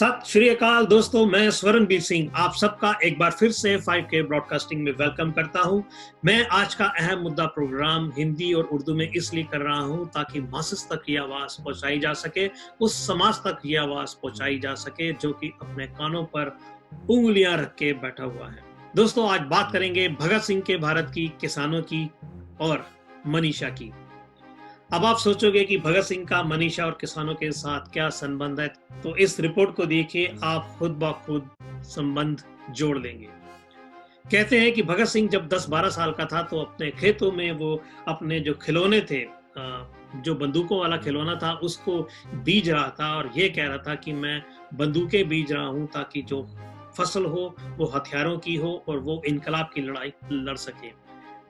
सत श्री अकाल दोस्तों, मैं स्वरणबीर सिंह आप सबका एक बार फिर से 5K ब्रॉडकास्टिंग में वेलकम करता हूं। मैं आज का अहम मुद्दा प्रोग्राम हिंदी और उर्दू में इसलिए कर रहा हूं ताकि मासेस तक ये आवाज पहुंचाई जा सके, उस समाज तक ये आवाज पहुंचाई जा सके जो कि अपने कानों पर उंगलियां रख के बैठा हुआ है। दोस्तों, आज बात करेंगे भगत सिंह के भारत की, किसानों की और मनीषा की। अब आप सोचोगे कि भगत सिंह का मनीषा और किसानों के साथ क्या संबंध है, तो इस रिपोर्ट को देखिए, आप खुद ब खुद संबंध जोड़ लेंगे। कहते हैं कि भगत सिंह जब 10-12 साल का था तो अपने खेतों में वो अपने जो खिलौने थे, जो बंदूकों वाला खिलौना था, उसको बीज रहा था और ये कह रहा था कि मैं बंदूकें बीज रहा हूं ताकि जो फसल हो वो हथियारों की हो और वो इनकलाब की लड़ाई लड़ सके।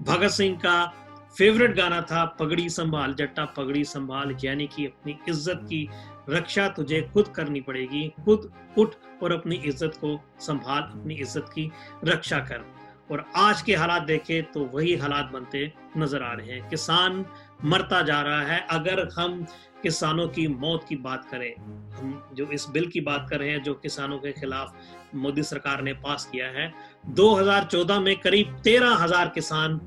भगत सिंह का फेवरेट गाना था पगड़ी संभाल जट्टा पगड़ी संभाल, यानी कि अपनी इज्जत की रक्षा तुझे खुद करनी पड़ेगी, खुद उठ और अपनी इज्जत को संभाल, अपनी इज्जत की रक्षा कर। और आज के हालात देखें तो वही हालात बनते नजर आ रहे हैं। किसान मरता जा रहा है। अगर हम किसानों की मौत की बात करें, हम जो इस बिल की बात कर रहे हैं जो किसानों के खिलाफ मोदी सरकार ने पास किया है, 2014 में करीब 13,000 किसान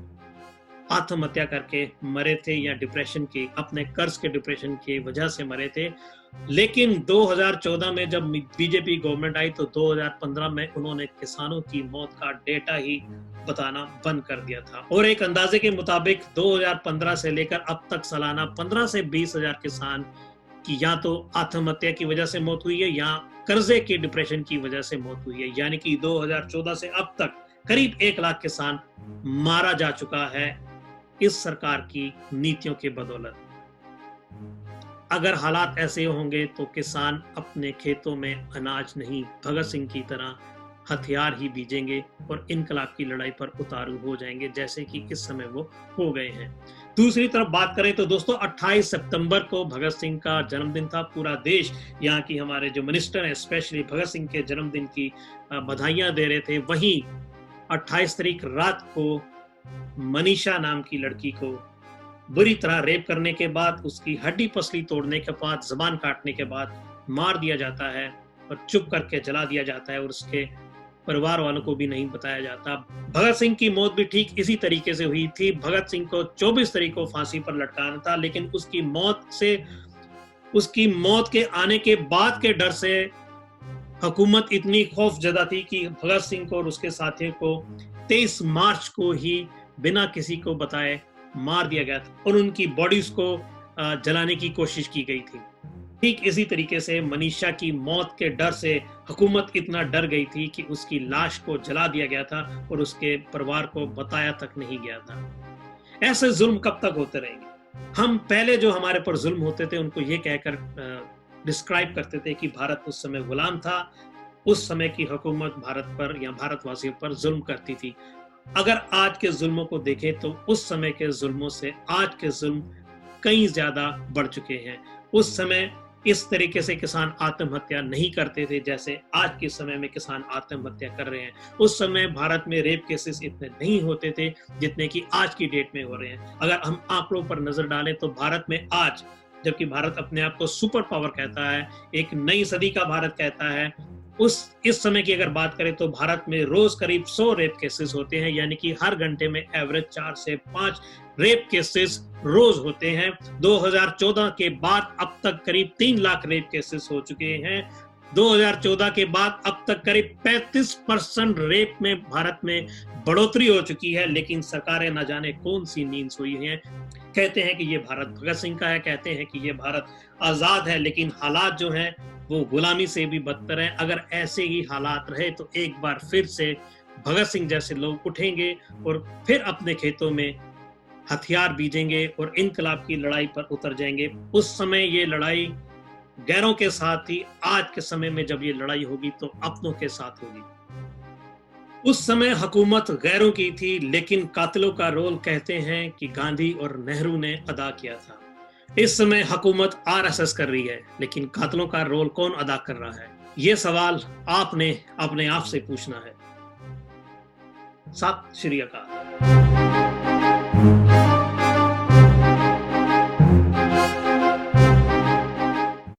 आत्महत्या करके मरे थे या डिप्रेशन की, अपने कर्ज के डिप्रेशन की वजह से मरे थे। लेकिन 2014 में जब बीजेपी गवर्नमेंट आई तो 2015 में उन्होंने किसानों की मौत का डेटा ही बताना बंद कर दिया था। और एक अंदाजे के मुताबिक 2015 से लेकर अब तक सालाना 15 से 20,000 किसान की या तो आत्महत्या की वजह से मौत हुई है या कर्जे की डिप्रेशन की वजह से मौत हुई है। यानी कि 2014 से अब तक करीब 1 लाख किसान मारा जा चुका है इस सरकार की नीतियों के बदौलत। अगर हालात ऐसे होंगे तो किसान अपने खेतों में अनाज नहीं, भगत सिंह की तरह हथियार ही बीजेंगे और इनकलाब की लड़ाई पर उतारू हो जाएंगे, जैसे कि इस समय वो हो गए हैं। दूसरी तरफ बात करें तो दोस्तों, 28 सितंबर को भगत सिंह का जन्मदिन था। पूरा देश, यहाँ की हमारे जो मिनिस्टर हैं स्पेशली भगत सिंह के जन्मदिन की बधाइयां दे रहे थे। वहीं 28 तारीख रात को मनीषा नाम की लड़की को बुरी तरह रेप करने के बाद, उसकी हड्डी पसली तोड़ने के बाद, जबान काटने के बाद मार दिया जाता है और चुप करके जला दिया जाता है और उसके परिवार वालों को भी नहीं बताया जाता। भगत सिंह की मौत भी ठीक इसी तरीके से हुई थी। भगत सिंह को 24 तारीख को फांसी पर लटकाना था, लेकिन उसकी मौत के आने के बाद के डर से हुकूमत इतनी खौफजदा थी कि भगत सिंह को और उसके साथियों को 23 मार्च को ही बिना किसी को बताए मार दिया गया था और उनकी बॉडीज को जलाने की कोशिश की गई थी। ठीक इसी तरीके से मनीषा की मौत के डर से हुकूमत इतना डर गई थी कि उसकी लाश को जला दिया गया था और उसके परिवार को बताया तक नहीं गया था। ऐसे जुल्म कब तक होते रहेंगे? हम पहले जो हमारे पर जुल्म होते थे उनको ये कहकर डिस्क्राइब करते थे कि भारत उस समय गुलाम था, उस समय की हुकूमत भारत पर या भारतवासियों पर जुल्म करती थी। अगर आज के जुल्मों को देखें तो उस समय के जुल्मों से आज के जुल्म कई ज्यादा बढ़ चुके हैं। उस समय इस तरीके से किसान आत्महत्या नहीं करते थे जैसे आज के समय में किसान आत्महत्या कर रहे हैं। उस समय भारत में रेप केसेस इतने नहीं होते थे जितने कि आज की डेट में हो रहे हैं। अगर हम आंकड़ों पर नजर डालें तो भारत में आज, जबकि भारत अपने आप को सुपर पावर कहता है, एक नई सदी का भारत कहता है, इस समय की अगर बात करें तो भारत में रोज करीब 100 रेप केसेस होते हैं। यानी कि हर घंटे में एवरेज 4 से 5 रेप केसेस रोज होते हैं। 2014 के बाद अब तक करीब 3 लाख रेप केसेस हो चुके हैं। 2014 के बाद अब तक करीब 35% रेप में भारत में बढ़ोतरी हो चुकी है। लेकिन सरकारें न जाने कौन सी नींद सोई हैं। कहते हैं कि ये भारत भगत सिंह का है, कहते हैं कि ये भारत आजाद है, लेकिन हालात जो हैं वो गुलामी से भी बदतर है। अगर ऐसे ही हालात रहे तो एक बार फिर से भगत सिंह जैसे लोग उठेंगे और फिर अपने खेतों में हथियार बीजेंगे और इनकलाब की लड़ाई पर उतर जाएंगे। उस समय ये लड़ाई गैरों के साथ थी, आज के समय में जब ये लड़ाई होगी तो अपनों के साथ होगी। उस समय हुकूमत गैरों की थी, लेकिन कातिलों का रोल कहते हैं कि गांधी और नेहरू ने अदा किया था। इस समय हुकूमत आरएसएस कर रही है, लेकिन कातिलों का रोल कौन अदा कर रहा है? ये सवाल आपने अपने आप से पूछना है। सत श्री अकाल।